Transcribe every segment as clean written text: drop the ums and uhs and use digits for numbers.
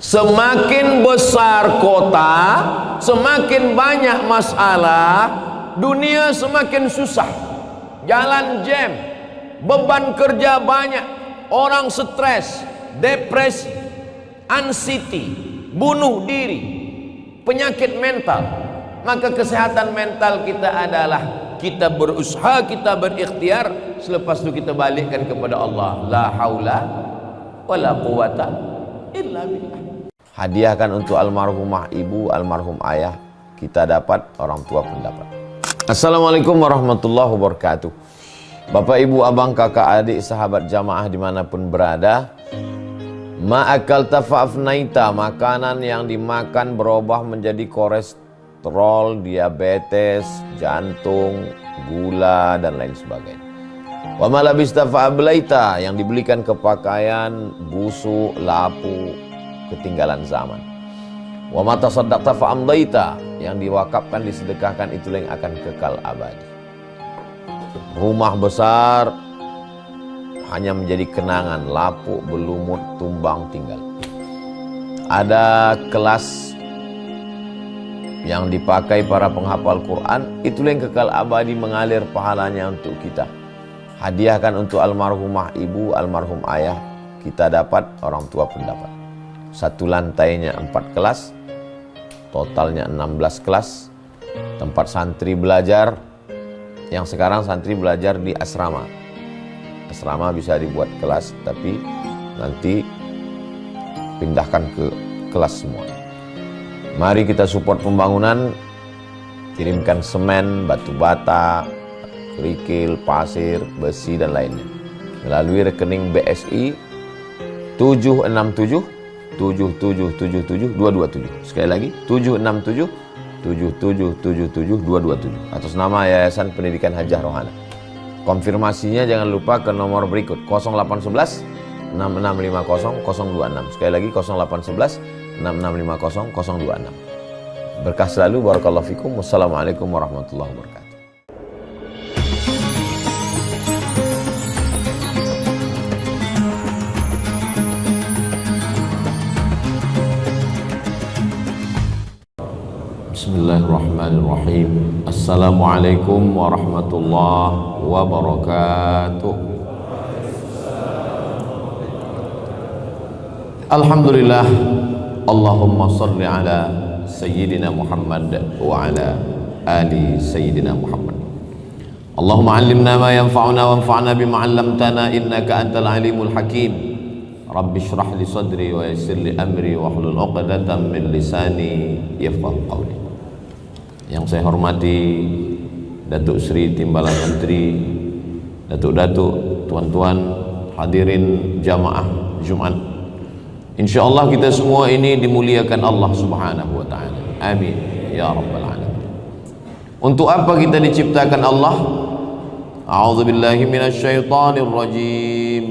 Semakin besar kota, semakin banyak masalah, dunia semakin susah. Jalan jam, beban kerja banyak, orang stres, depresi, anxiety, bunuh diri, penyakit mental. Maka kesehatan mental kita adalah kita berusaha, kita berikhtiar, selepas itu kita balikkan kepada Allah. La haula wala quwata illa billah. Hadiahkan untuk almarhumah ibu, almarhum ayah, kita dapat, orang tua pun dapat. Assalamualaikum warahmatullahi wabarakatuh. Bapak, ibu, abang, kakak, adik, sahabat jamaah dimanapun berada, ma'akal tafa'afnaita, makanan yang dimakan berubah menjadi kolesterol, diabetes, jantung, gula, dan lain sebagainya. Wa malabista fa'ablaita, yang dibelikan ke pakaian, busuk, lapu, ketinggalan zaman. Wa mata saddaqta fa'amdaita, yang diwakafkan, disedekahkan, itulah yang akan kekal abadi. Rumah besar hanya menjadi kenangan, lapuk, berlumut, tumbang, tinggal. Ada kelas yang dipakai para penghafal Quran, itulah yang kekal abadi, mengalir pahalanya untuk kita. Hadiahkan untuk almarhumah ibu, almarhum ayah, kita dapat, orang tua pun dapat. Satu lantainya 4 kelas, totalnya 16 kelas, tempat santri belajar. Yang sekarang santri belajar di asrama. Asrama bisa dibuat kelas, tapi nanti pindahkan ke kelas semua. Mari kita support pembangunan, kirimkan semen, batu bata, kerikil, pasir, besi, dan lainnya melalui rekening BSI 767 7777 227. Sekali lagi 767 7777 227 atas nama Yayasan Pendidikan Hajah Rohana. Konfirmasinya jangan lupa ke nomor berikut 0811 6650 026. Sekali lagi 0811 6650 026. Berkah selalu, barakallahu fikum. Wassalamualaikum warahmatullahi wabarakatuh. Bismillahirrahmanirrahim. Assalamualaikum warahmatullahi wabarakatuh. Alhamdulillah. Allahumma salli ala Sayyidina Muhammad wa ala ali Sayyidina Muhammad. Allahumma allimna ma yanfa'una wanfa'na bima 'allamtana innaka antal alimul hakim. Rabbi shrah li sadri wa yassir li amri wa hlul 'uqdatam min lisani yafqahu qawli. Yang saya hormati Datuk Sri Timbalan Menteri, Datuk-datuk, tuan-tuan, hadirin jamaah Jumat. InsyaAllah kita semua ini dimuliakan Allah Subhanahu wa ta'ala. Amin ya rabbal alamin. Untuk apa kita diciptakan Allah? A'udzubillahi minasyaitonir rajim.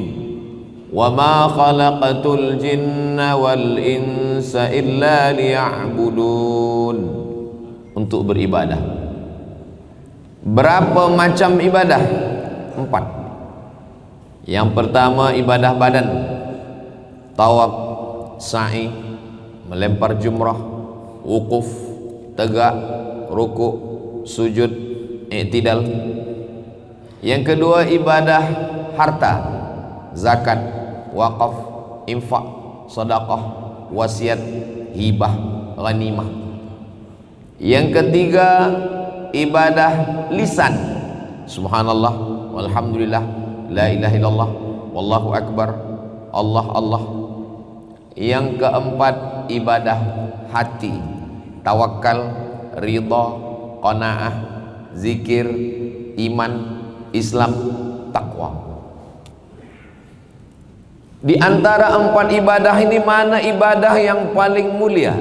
Wa ma khalaqatul jinna wal insa illa liya'budun. Untuk beribadah. Berapa macam ibadah? 4. Yang pertama ibadah badan, tawaf, sa'i, melempar jumrah, wukuf, tegak, rukuk, sujud, i'tidal. Yang kedua ibadah harta, zakat, wakaf, infak, sedekah, wasiat, hibah, ghanimah. Yang ketiga ibadah lisan, subhanallah, walhamdulillah, la ilaha illallah, wallahu akbar, Allah Allah. Yang keempat ibadah hati, tawakal, ridha, qanaah, zikir, iman, Islam, takwa. Di antara 4 ibadah ini mana ibadah yang paling mulia?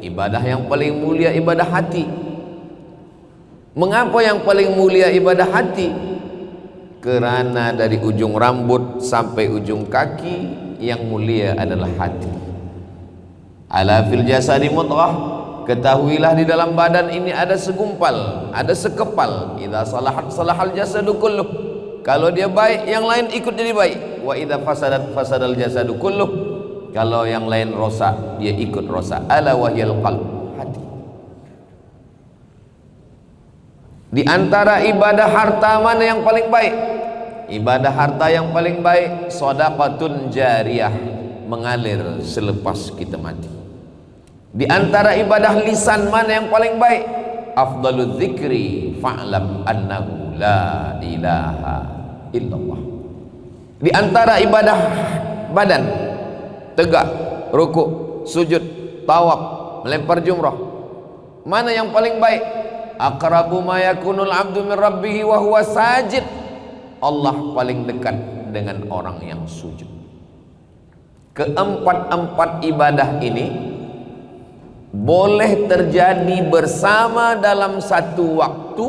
Ibadah yang paling mulia ibadah hati. Mengapa yang paling mulia ibadah hati? Kerana dari ujung rambut sampai ujung kaki yang mulia adalah hati. Ala fil jasadi mudghah, ketahuilah di dalam badan ini ada segumpal, ada sekepal. Idza salahat salahal jasadu kulluh. Kalau dia baik, yang lain ikut jadi baik. Wa idza fasadat fasadal jasadu kulluh. Kalau yang lain rosak, dia ikut rosak. Ala wahyal qalb, hati. Di antara ibadah harta mana yang paling baik? Ibadah harta yang paling baik shadaqatun jariyah, mengalir selepas kita mati. Di antara ibadah lisan mana yang paling baik? Afdalul dzikri fa'lam annahu la ilaha illallah. Di antara ibadah badan, tegak, rukuk, sujud, tawaf, melempar jumrah, mana yang paling baik? Aqrabu ma yakunul abdu min rabbih wa huwa sajid. Allah paling dekat dengan orang yang sujud. Keempat-empat ibadah ini boleh terjadi bersama dalam satu waktu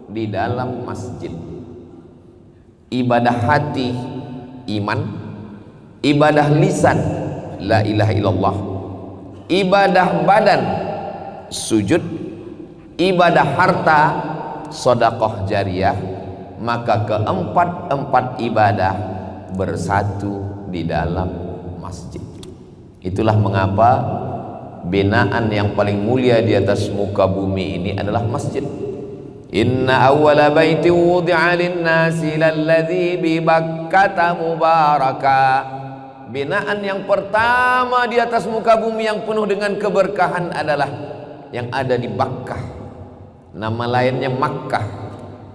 di dalam masjid. Ibadah hati, iman. Ibadah lisan, la ilaha illallah. Ibadah badan, sujud. Ibadah harta, sedekah jariyah. Maka keempat-empat ibadah bersatu di dalam masjid. Itulah mengapa binaan yang paling mulia di atas muka bumi ini adalah masjid. Inna awwala baiti wudi'a lin-nasi lalladzi bi Bakkata mubaraka. Binaan yang pertama di atas muka bumi yang penuh dengan keberkahan adalah yang ada di Bakkah. Nama lainnya Makkah,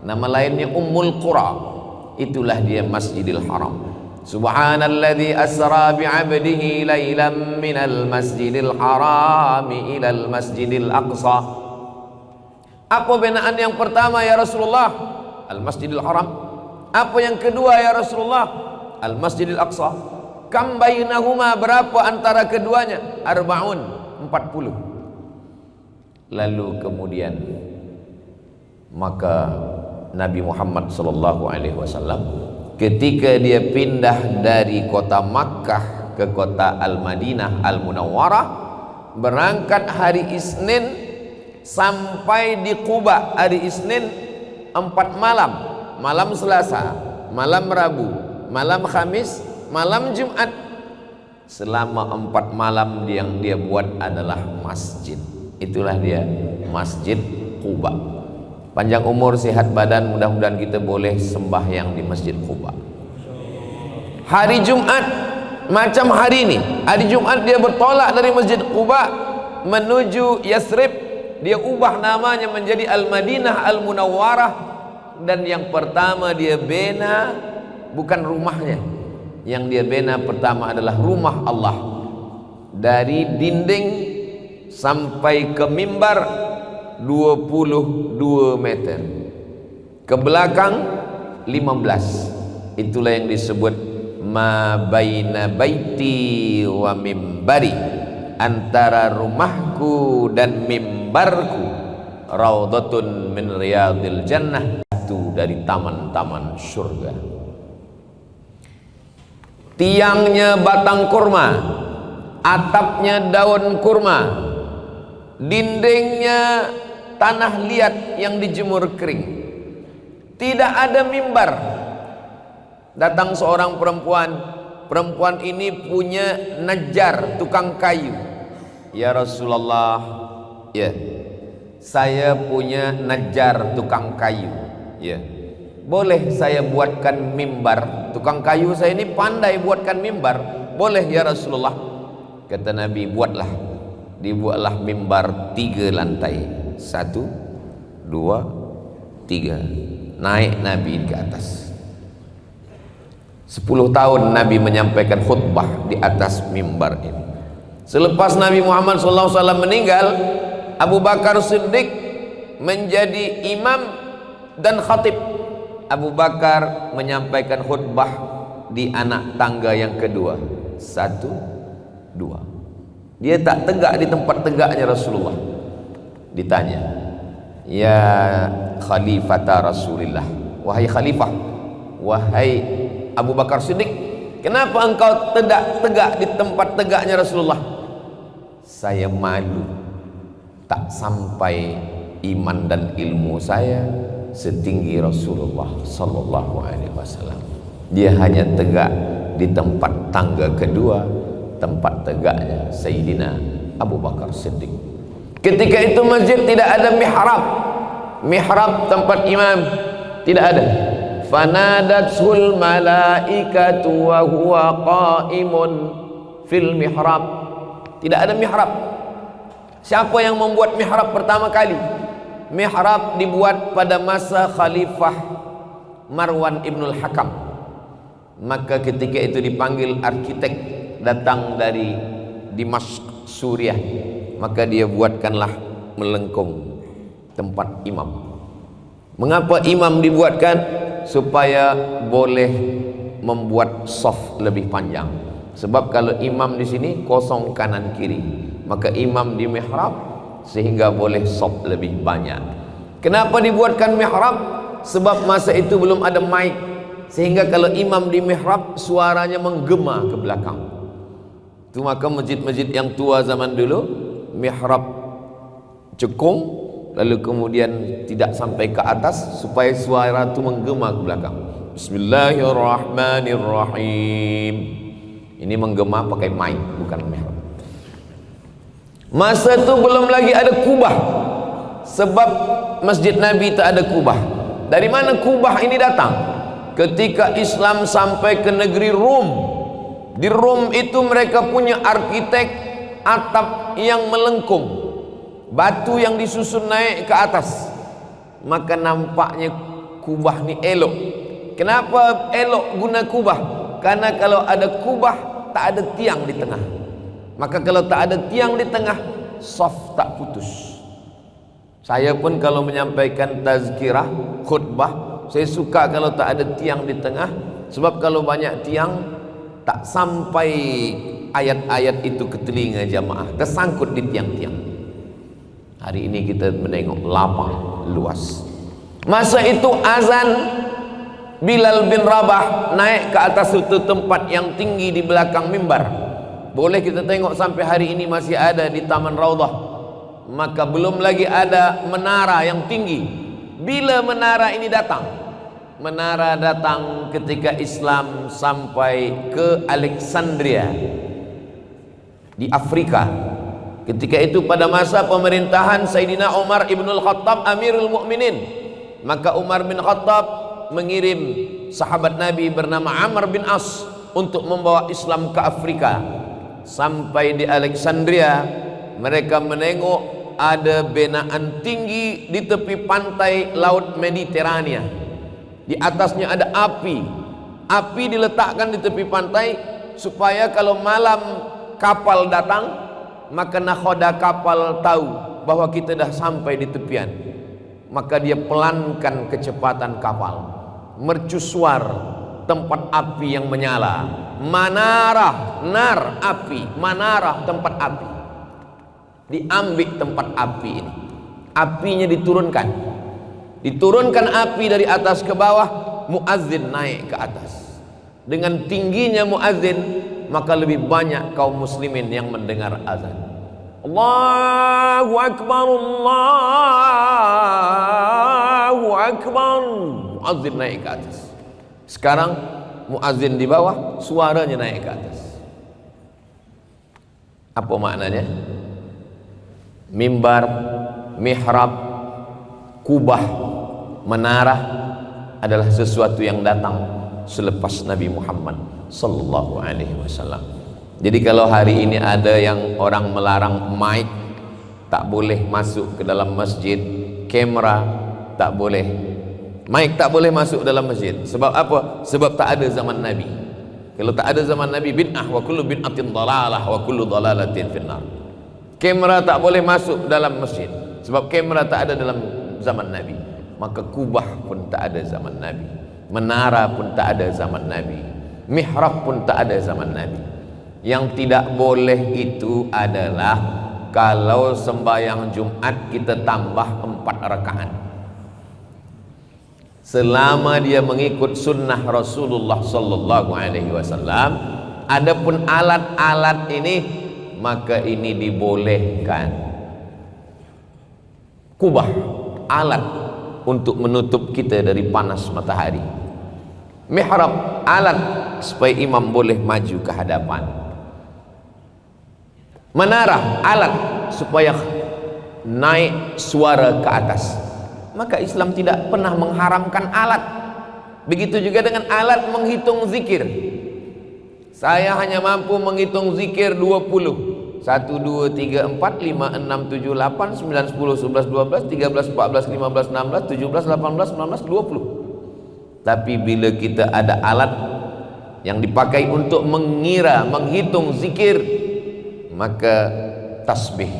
nama lainnya Ummul Qura. Itulah dia Masjidil Haram. Subhanalladzi asra bi'abdihi lailan minal masjidil harami ilal masjidil aqsa. Apa binaan yang pertama ya Rasulullah? Al-Masjidil Haram. Apa yang kedua ya Rasulullah? Al-Masjidil Aqsa. Kam bainahuma, berapa antara keduanya? Arba'un, 40. Lalu kemudian maka Nabi Muhammad SAW ketika dia pindah dari kota Makkah ke kota Al-Madinah Al-Munawwarah, berangkat hari Isnin sampai di Quba hari Isnin 4 malam, malam Selasa, malam Rabu, malam Khamis, malam Jumat. Selama 4 malam yang dia buat adalah masjid. Itulah dia Masjid Quba. Panjang umur, sehat badan, mudah-mudahan kita boleh sembahyang di Masjid Quba. Hari Jumat macam hari ini, hari Jumat dia bertolak dari Masjid Quba menuju Yathrib. Dia ubah namanya menjadi Al-Madinah Al-Munawwarah. Dan yang pertama dia bina bukan rumahnya, yang dia bina pertama adalah rumah Allah. Dari dinding sampai ke mimbar 22 meter, ke belakang 15. Itulah yang disebut ma baina baiti wa mimbari, antara rumahku dan mimbarku raudhatun min riyadil jannah, satu dari taman-taman surga. Tiangnya batang kurma, atapnya daun kurma, dindingnya tanah liat yang dijemur kering. Tidak ada mimbar. Datang seorang perempuan. Perempuan ini punya najjar, tukang kayu. Ya Rasulullah, ya, saya punya najjar, tukang kayu. Ya, boleh saya buatkan mimbar? Tukang kayu saya ini pandai buatkan mimbar. Boleh ya Rasulullah. Kata Nabi, buatlah. Dibuatlah mimbar 3 lantai. 1, 2, 3. Naik Nabi ke atas. 10 tahun Nabi menyampaikan khutbah di atas mimbar ini. Selepas Nabi Muhammad SAW meninggal, Abu Bakar Siddiq menjadi imam dan khatib. Abu Bakar menyampaikan khutbah di anak tangga yang kedua. 1, 2. Dia tak tegak di tempat tegaknya Rasulullah. Ditanya, ya khalifata Rasulillah, wahai khalifah, wahai Abu Bakar Siddiq, kenapa engkau tidak tegak di tempat tegaknya Rasulullah? Saya malu, tak sampai iman dan ilmu saya setinggi Rasulullah sallallahu alaihi wasallam. Dia hanya tegak di tempat tangga kedua, tempat tegaknya Sayyidina Abu Bakar Siddiq. Ketika itu masjid tidak ada mihrab. Mihrab tempat imam tidak ada. Fanadatul malaikatu wa huwa qaimun fil mihrab. Tidak ada mihrab. Siapa yang membuat mihrab pertama kali? Mihrab dibuat pada masa Khalifah Marwan Ibnul Hakam. Maka ketika itu dipanggil arsitek datang dari Dimashq, Suriah. Maka dia buatkanlah melengkung tempat imam. Mengapa imam dibuatkan? Supaya boleh membuat saf lebih panjang. Sebab kalau imam di sini kosong kanan kiri, maka imam di mihrab sehingga boleh saf lebih banyak. Kenapa dibuatkan mihrab? Sebab masa itu belum ada mic, sehingga kalau imam di mihrab suaranya menggema ke belakang. Itu maka masjid-masjid yang tua zaman dulu mihrab cekung, lalu kemudian tidak sampai ke atas supaya suara itu menggema ke belakang. Bismillahirrahmanirrahim. Ini menggema pakai mic, bukan mihrab. Masa itu belum lagi ada kubah, sebab masjid Nabi tak ada kubah. Dari mana kubah ini datang? Ketika Islam sampai ke negeri Rom. Di Rom itu mereka punya arsitek atap yang melengkung, batu yang disusun naik ke atas, maka nampaknya kubah ni elok. Kenapa elok guna kubah? Karena kalau ada kubah tak ada tiang di tengah. Maka kalau tak ada tiang di tengah, saf tak putus. Saya pun kalau menyampaikan tazkirah, khutbah, saya suka kalau tak ada tiang di tengah. Sebab kalau banyak tiang, tak sampai ayat-ayat itu ke telinga jamaah, tersangkut di tiang-tiang. Hari ini kita menengok lapang, luas. Masa itu azan, Bilal bin Rabah naik ke atas satu tempat yang tinggi di belakang mimbar. Boleh kita tengok sampai hari ini masih ada di Taman Raudhah. Maka belum lagi ada menara yang tinggi. Bila menara ini datang? Menara datang ketika Islam sampai ke Alexandria di Afrika. Ketika itu pada masa pemerintahan Sayyidina Umar Ibnul Khattab Amirul Mukminin, maka Umar bin Khattab mengirim sahabat Nabi bernama Amr bin As untuk membawa Islam ke Afrika. Sampai di Alexandria, mereka menengok ada binaan tinggi di tepi pantai Laut Mediterania. Di atasnya ada api. Api diletakkan di tepi pantai supaya kalau malam kapal datang, maka nakhoda kapal tahu bahwa kita dah sampai di tepian. Maka dia pelankan kecepatan kapal, mercusuar tempat api yang menyala. Manarah, nar api, manarah tempat api. Diambil tempat api ini, apinya diturunkan. Diturunkan api dari atas ke bawah, muazzin naik ke atas. Dengan tingginya muazzin, maka lebih banyak kaum muslimin yang mendengar azan. Allahu Akbar, Allahu Akbar. Muazzin naik ke atas. Sekarang muazzin di bawah, suaranya naik ke atas. Apa maknanya? Mimbar, mihrab, kubah, menara adalah sesuatu yang datang selepas Nabi Muhammad sallallahu alaihi wasallam. Jadi kalau hari ini ada yang orang melarang mic, tak boleh masuk ke dalam masjid, kamera tak boleh, mic tak boleh masuk dalam masjid. Sebab apa? Sebab tak ada zaman Nabi. Kalau tak ada zaman Nabi, bid'ah, wa kullu bid'atin dalalah wa kullu dalalatin finnar. Kamera tak boleh masuk dalam masjid, sebab kamera tak ada dalam zaman Nabi. Maka kubah pun tak ada zaman Nabi, menara pun tak ada zaman Nabi, mihrab pun tak ada zaman Nabi. Yang tidak boleh itu adalah kalau sembahyang Jumat kita tambah 4 rakaat. Selama dia mengikut sunnah Rasulullah sallallahu alaihi wasallam, adapun alat-alat ini, maka ini dibolehkan. Kubah, alat untuk menutup kita dari panas matahari. Mihrab, alat supaya imam boleh maju ke hadapan. menara, alat supaya naik suara ke atas. Maka Islam tidak pernah mengharamkan alat. Begitu juga dengan alat menghitung zikir. Saya hanya mampu menghitung zikir 20. 1, 2, 3, 4, 5, 6, 7, 8, 9, 10, 11, 12, 13, 14, 15, 16, 17, 18, 19, 20. Tapi bila kita ada alat yang dipakai untuk mengira, menghitung zikir, maka tasbih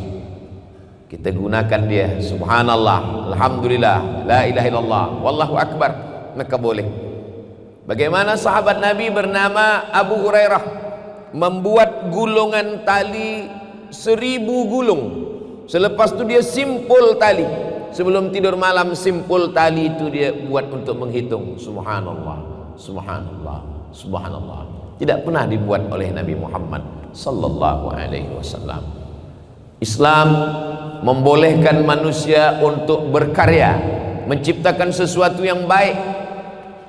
kita gunakan dia, subhanallah, alhamdulillah, la ilaha illallah, wallahu akbar, maka boleh. Bagaimana sahabat Nabi bernama Abu Hurairah membuat gulungan tali 1000 gulung. Selepas itu dia simpul tali. Sebelum tidur malam simpul tali itu dia buat untuk menghitung subhanallah, subhanallah, subhanallah. Tidak pernah dibuat oleh Nabi Muhammad sallallahu alaihi wasallam. Islam membolehkan manusia untuk berkarya, menciptakan sesuatu yang baik.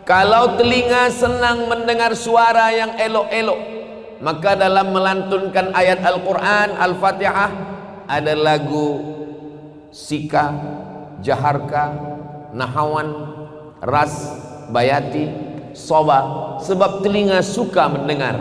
Kalau telinga senang mendengar suara yang elok-elok, maka dalam melantunkan ayat Al-Quran, Al-Fatihah, ada lagu Sika, Jaharka, Nahawan, Ras, Bayati, Soba, sebab telinga suka mendengar.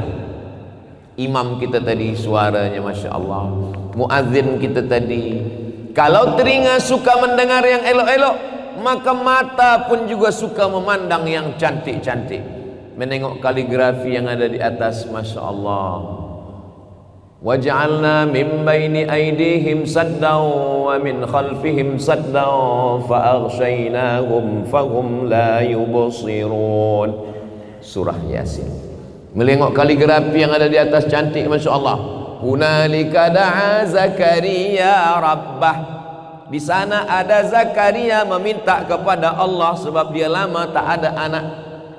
Imam kita tadi suaranya Masya Allah, muadzin kita tadi, kalau telinga suka mendengar yang elok-elok, maka mata pun juga suka memandang yang cantik-cantik, menengok kaligrafi yang ada di atas. Masya Allah. Waj'alna min baini aydihim saddan wa min khalfihim saddan fa'aghshaynahum fahum la yubsirun. Surah Yasin. Melengok kaligrafi yang ada di atas cantik, Masya Allah. Hunalika da'a Zakaria rabbah. Di sana ada Zakaria meminta kepada Allah sebab dia lama tak ada anak.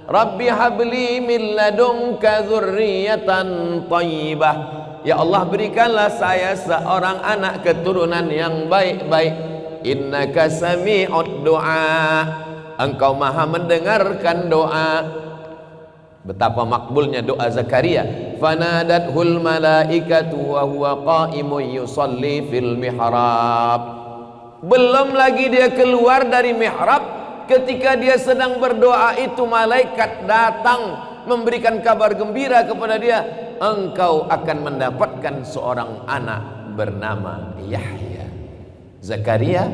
Rabbi habli min ladunka dzurriyyatan thayyibah. Ya Allah, berikanlah saya seorang anak keturunan yang baik-baik. Innaka sami'ud du'a. Engkau maha mendengarkan doa. Betapa makbulnya doa Zakaria. Fanadathul malaikatu wa huwa qa'imun yusalli fil mihrab. Belum lagi dia keluar dari mihrab, ketika dia sedang berdoa itu malaikat datang memberikan kabar gembira kepada dia, engkau akan mendapatkan seorang anak bernama Yahya. Zakaria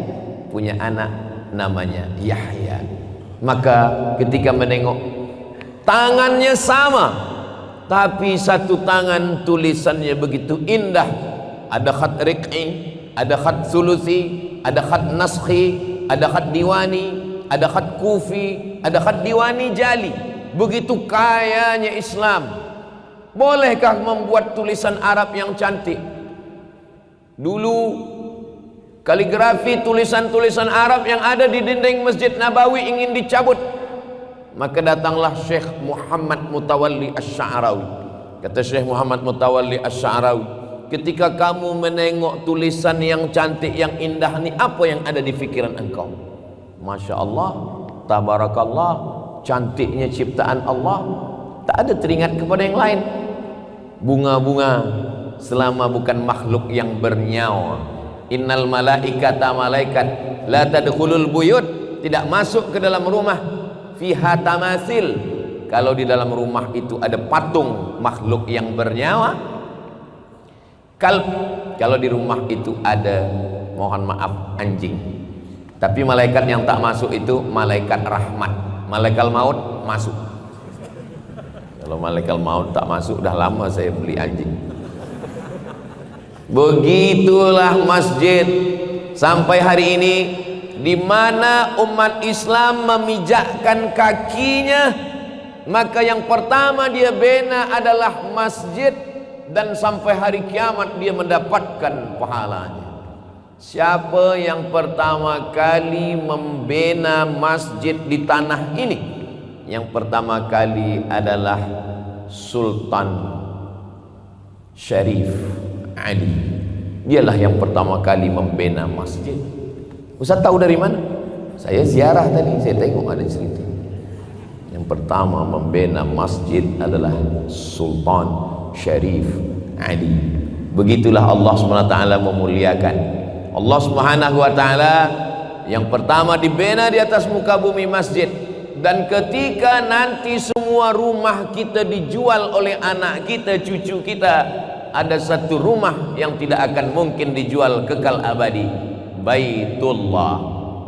punya anak namanya Yahya. Maka ketika menengok, tangannya sama, tapi satu tangan tulisannya begitu indah. Ada khat riq'i, ada khat sulusi, ada khat naskhi, ada khat diwani, ada khat kufi, ada khat diwani jali. Begitu kayanya Islam. Bolehkah membuat tulisan Arab yang cantik? Dulu kaligrafi tulisan-tulisan Arab yang ada di dinding Masjid Nabawi ingin dicabut. Maka datanglah Syekh Muhammad Mutawalli Asy-Sya'rawi. Kata Syekh Muhammad Mutawalli Asy-Sya'rawi, ketika kamu menengok tulisan yang cantik, yang indah ni, apa yang ada di pikiran engkau? Masya Allah, tabarakallah, cantiknya ciptaan Allah, tak ada teringat kepada yang lain. Bunga-bunga selama bukan makhluk yang bernyawa. Innal malaikata, malaikat, la tadkhulul buyut, tidak masuk ke dalam rumah. Fiha tamasil, kalau di dalam rumah itu ada patung makhluk yang bernyawa. Kalb, kalau di rumah itu ada, mohon maaf, anjing. Tapi malaikat yang tak masuk itu malaikat rahmat. Malaikat maut masuk. Kalau malaikat maut tak masuk, dah lama saya beli anjing. Begitulah masjid sampai hari ini, di mana umat Islam memijakkan kakinya, maka yang pertama dia bina adalah masjid, dan sampai hari kiamat dia mendapatkan pahalanya. Siapa yang pertama kali membina masjid di tanah ini? Yang pertama kali adalah Sultan Syarif Ali. Dialah yang pertama kali membina masjid. Ustaz tahu dari mana? Saya ziarah tadi, saya tengok ada cerita. Yang pertama membina masjid adalah Sultan Syarif Ali. Begitulah Allah SWT memuliakan. Allah Subhanahu wa Ta'ala yang pertama dibina di atas muka bumi masjid, dan ketika nanti semua rumah kita dijual oleh anak kita, cucu kita, ada satu rumah yang tidak akan mungkin dijual kekal abadi, Baitullah,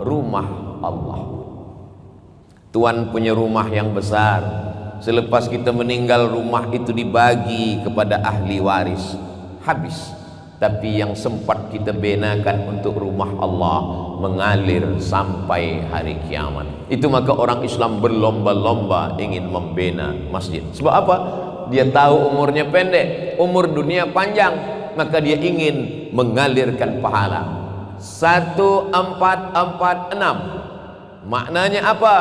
rumah Allah. Tuhan punya rumah yang besar. Selepas kita meninggal, rumah itu dibagi kepada ahli waris, habis. Tapi yang sempat kita benakan untuk rumah Allah mengalir sampai hari kiamat. Itu maka orang Islam berlomba-lomba ingin membina masjid. Sebab apa? Dia tahu umurnya pendek, umur dunia panjang, maka dia ingin mengalirkan pahala. 1446 maknanya apa?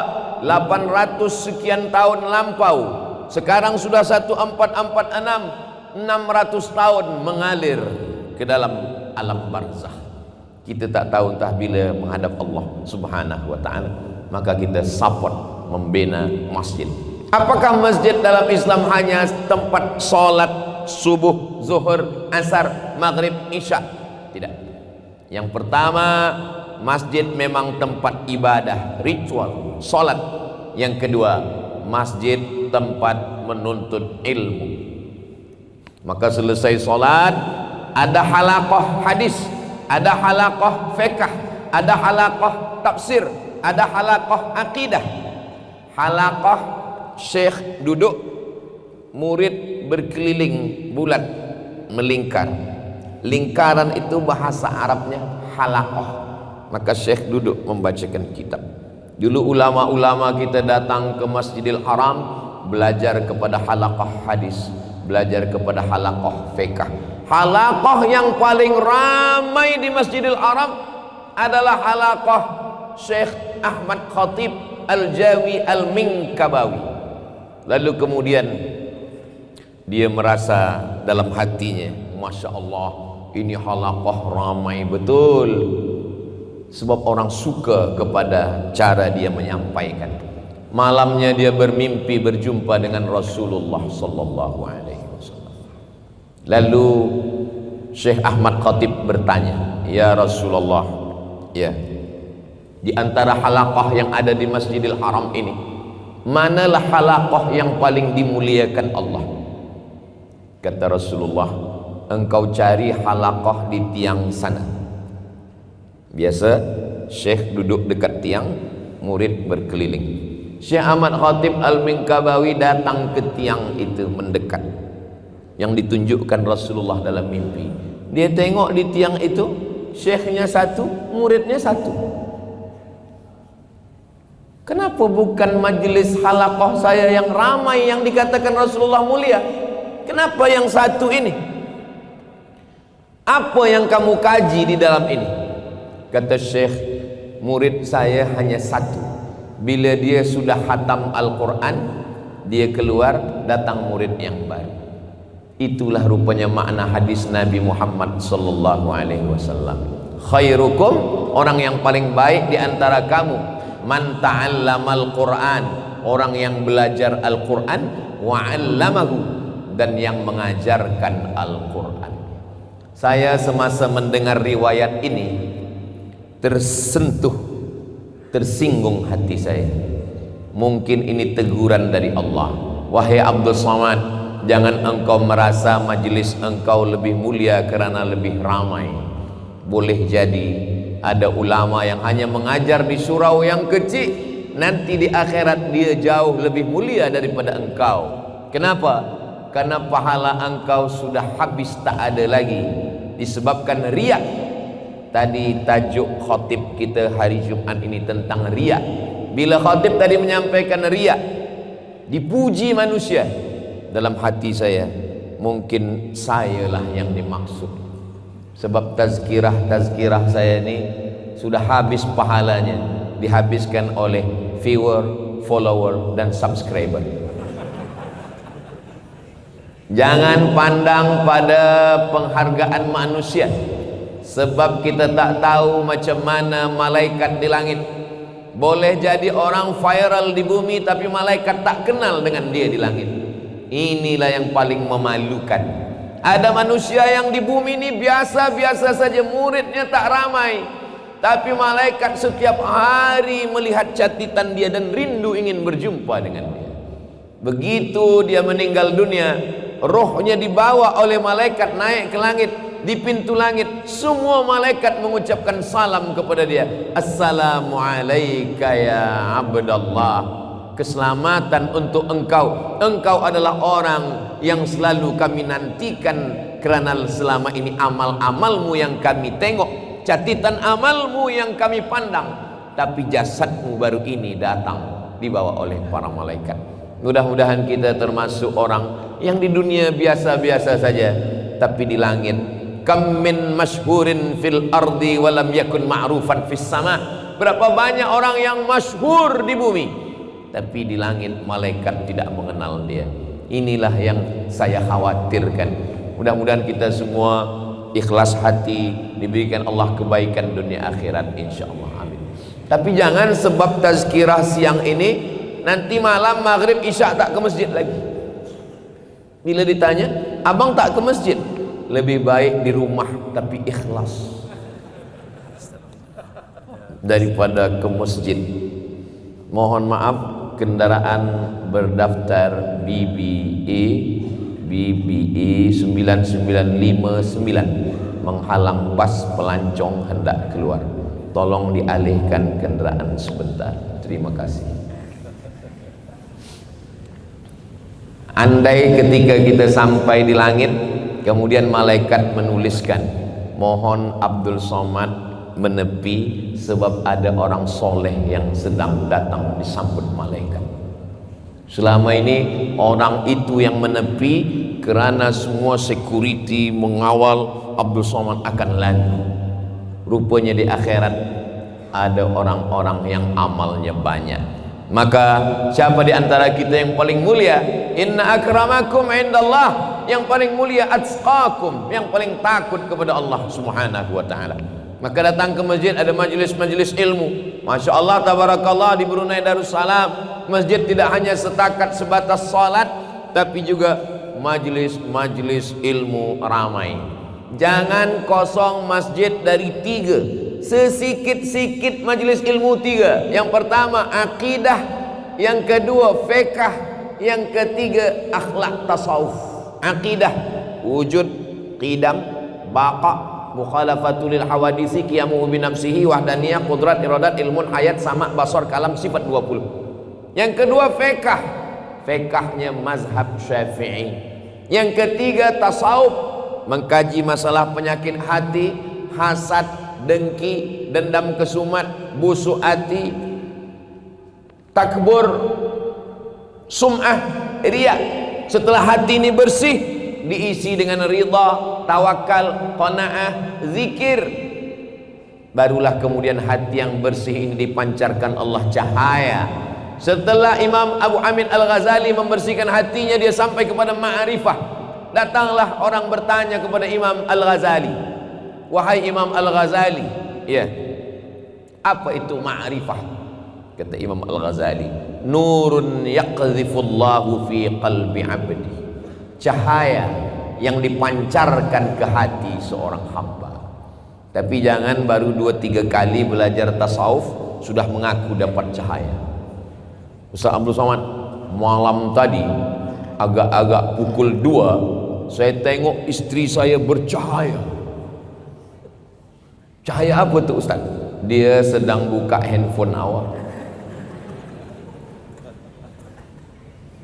800 sekian tahun lampau. Sekarang sudah 1446, 600 tahun mengalir ke dalam alam barzakh. Kita tak tahu entah bila menghadap Allah Subhanahu wa Ta'ala, maka kita support membina masjid. Apakah masjid dalam Islam hanya tempat solat subuh, zuhur, asar, maghrib, isya? Tidak. Yang pertama, masjid memang tempat ibadah, ritual, solat. Yang kedua, masjid tempat menuntut ilmu. Maka selesai solat, ada halaqah hadis, ada halaqah fiqh, ada halaqah tafsir, ada halaqah akidah. Halaqah syekh duduk, murid berkeliling bulat melingkar. Lingkaran itu bahasa Arabnya halaqah. Maka syekh duduk membacakan kitab. Dulu ulama-ulama kita datang ke Masjidil Haram belajar kepada halaqah hadis, belajar kepada halaqah fiqh. Halaqah yang paling ramai di Masjidil Haram adalah halaqah Syekh Ahmad Khatib Al-Jawi Al-Minkabawi. Lalu kemudian dia merasa dalam hatinya, Masya Allah, ini halaqah ramai betul. Sebab orang suka kepada cara dia menyampaikan. Malamnya dia bermimpi berjumpa dengan Rasulullah sallallahu alaihi wasallam. Lalu Syekh Ahmad Khatib bertanya, "Ya Rasulullah, ya, di antara halaqah yang ada di Masjidil Haram ini, manalah halaqah yang paling dimuliakan Allah?" Kata Rasulullah, "Engkau cari halaqah di tiang sana." Biasa Syekh duduk dekat tiang, murid berkeliling. Syekh Ahmad Khatib Al-Minkabawi datang ke tiang itu, mendekat yang ditunjukkan Rasulullah dalam mimpi. Dia tengok di tiang itu, syekhnya satu, muridnya satu. Kenapa bukan majlis halaqah saya yang ramai yang dikatakan Rasulullah mulia? Kenapa yang satu ini? Apa yang kamu kaji di dalam ini? Kata Syekh, murid saya hanya satu. Bila dia sudah khatam Al-Quran, dia keluar, datang murid yang baru. Itulah rupanya makna hadis Nabi Muhammad sallallahu alaihi wasallam. Khairukum, orang yang paling baik di antara kamu, man ta'allamal Qur'an, orang yang belajar Al-Quran, wa 'allamahu, dan yang mengajarkan Al-Quran. Saya semasa mendengar riwayat ini tersentuh, tersinggung hati saya. Mungkin ini teguran dari Allah. Wahai Abdul Somad, jangan engkau merasa majlis engkau lebih mulia kerana lebih ramai. Boleh jadi ada ulama yang hanya mengajar di surau yang kecil, nanti di akhirat dia jauh lebih mulia daripada engkau. Kenapa? Karena pahala engkau sudah habis, tak ada lagi, disebabkan riya. Tadi tajuk khatib kita hari Jumat ini tentang riya. Bila khatib tadi menyampaikan riya, dipuji manusia, dalam hati saya, mungkin sayalah yang dimaksud. Sebab tazkirah saya ini sudah habis pahalanya, dihabiskan oleh viewer, follower, dan subscriber. Jangan pandang pada penghargaan manusia, sebab kita tak tahu macam mana malaikat di langit. Boleh jadi orang viral di bumi, tapi malaikat tak kenal dengan dia di langit. Inilah yang paling memalukan. Ada manusia yang di bumi ini biasa-biasa saja, muridnya tak ramai, tapi malaikat setiap hari melihat catatan dia dan rindu ingin berjumpa dengan dia. Begitu dia meninggal dunia, rohnya dibawa oleh malaikat naik ke langit. Di pintu langit semua malaikat mengucapkan salam kepada dia. Assalamu alayka ya abdallah. Keselamatan untuk engkau. Engkau adalah orang yang selalu kami nantikan, kerana selama ini amal-amalmu yang kami tengok, catatan amalmu yang kami pandang, tapi jasadmu baru ini datang dibawa oleh para malaikat. Mudah-mudahan kita termasuk orang yang di dunia biasa-biasa saja, tapi di langit kam min masyhurin fil ardi walam yakun ma'rufan fis sama. Berapa banyak orang yang masyhur di bumi, tapi di langit malaikat tidak mengenal dia. Inilah yang saya khawatirkan. Mudah-mudahan kita semua ikhlas hati, diberikan Allah kebaikan dunia akhirat insyaallah, amin. Tapi jangan sebab tazkirah siang ini nanti malam maghrib isya tak ke masjid lagi. Bila ditanya, abang tak ke masjid, lebih baik di rumah tapi ikhlas daripada ke masjid. Mohon maaf, kendaraan berdaftar BBE 9959 menghalang bas pelancong hendak keluar. Tolong dialihkan kendaraan sebentar. Terima kasih. Andai ketika kita sampai di langit, kemudian malaikat menuliskan, mohon Abdul Somad menepi sebab ada orang soleh yang sedang datang disambut malaikat. Selama ini orang itu yang menepi kerana semua security mengawal Abdul Somad akan lalu. Rupanya di akhirat ada orang-orang yang amalnya banyak. Maka siapa di antara kita yang paling mulia? Inna akramakum indallah, yang paling mulia atqakum, yang paling takut kepada Allah Subhanahu wa taala. Maka datang ke masjid, ada majlis-majlis ilmu. Masya Allah, tabarakallah, di Brunei Darussalam masjid tidak hanya setakat sebatas salat, tapi juga majlis-majlis ilmu ramai. Jangan kosong masjid dari 3, sesikit-sikit majlis ilmu 3. Yang pertama akidah, yang kedua fiqh, yang ketiga akhlak tasawuf. Akidah, wujud, qidam, baqa, mukhalafatul hawadisi, qiyamu bi nafsihi, wahdaniyah, qudrat, iradat, ilmun, hayat, sama, basar, kalam, sifat 20. Yang kedua fiqh, fiqhnya mazhab Syafi'i. Yang ketiga tasawuf, mengkaji masalah penyakit hati, hasad, dengki, dendam kesumat, busuk hati, takbur, sum'ah, riya. Setelah hati ini bersih, diisi dengan ridha, tawakal, qanaah, zikir, barulah kemudian hati yang bersih ini dipancarkan Allah cahaya. Setelah Imam Abu Hamid Al-Ghazali membersihkan hatinya, dia sampai kepada ma'rifah. Datanglah orang bertanya kepada Imam Al-Ghazali, wahai Imam Al-Ghazali, ya, apa itu ma'rifah? Kata Imam Al-Ghazali, nurun yaqdhifullahu fi qalbi abdi, cahaya yang dipancarkan ke hati seorang hamba. Tapi jangan baru 2-3 kali belajar tasawuf sudah mengaku dapat cahaya. Ustaz Abdul Somad, malam tadi agak-agak pukul 2 saya tengok istri saya bercahaya. Cahaya apa tu Ustaz? Dia sedang buka handphone awak.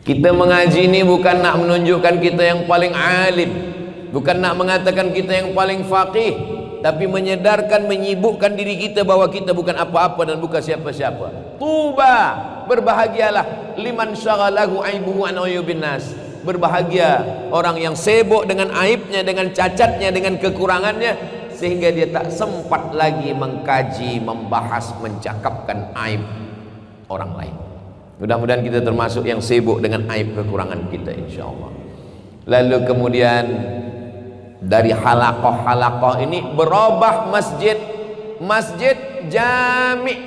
Kita mengaji ini bukan nak menunjukkan kita yang paling alim, bukan nak mengatakan kita yang paling faqih, tapi menyedarkan, menyibukkan diri kita bahwa kita bukan apa-apa dan bukan siapa-siapa. Tuba, berbahagialah liman syaghalahu aibuhu an uyubin nas. Berbahagia orang yang sibuk dengan aibnya, dengan cacatnya, dengan kekurangannya, sehingga dia tak sempat lagi mengkaji, membahas, mencakapkan aib orang lain. Mudah-mudahan kita termasuk yang sibuk dengan aib kekurangan kita insyaallah. Lalu kemudian dari halaqah-halaqah ini berubah masjid, masjid jami',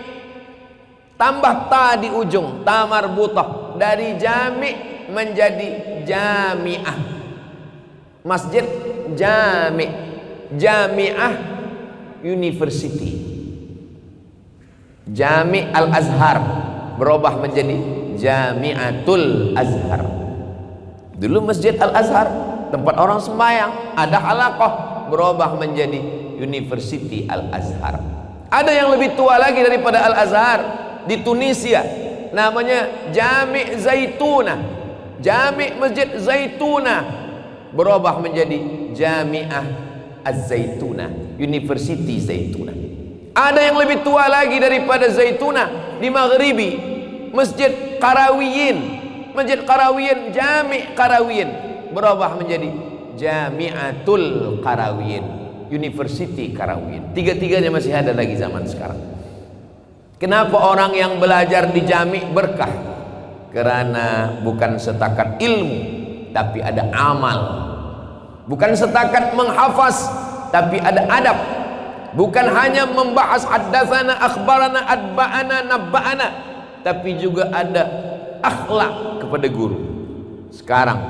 tambah ta di ujung, ta marbutah, dari jami' menjadi jami'ah. Masjid jami', jami'ah university. Jami' Al-Azhar berubah menjadi Jami'atul Azhar. Dulu Masjid Al-Azhar tempat orang sembahyang, ada halaqah, berubah menjadi University Al-Azhar. Ada yang lebih tua lagi daripada Al-Azhar di Tunisia, namanya Jami' Zaituna. Jami' Masjid Zaituna berubah menjadi Jami'ah Az-Zaituna, University Zaituna. Ada yang lebih tua lagi daripada Zaituna di Maghribi, Masjid Qarawiyin. Masjid Qarawiyin, Jami' Qarawiyin berubah menjadi Jami'atul Qarawiyin, University Qarawiyin. Tiga-tiganya masih ada lagi zaman sekarang. Kenapa orang yang belajar di Jami' berkah? Karena bukan setakat ilmu, tapi ada amal. Bukan setakat menghafaz, tapi ada adab. Bukan hanya membahas haddatsana, akhbarana, adba'ana, nabba'ana, tapi juga ada akhlak kepada guru. Sekarang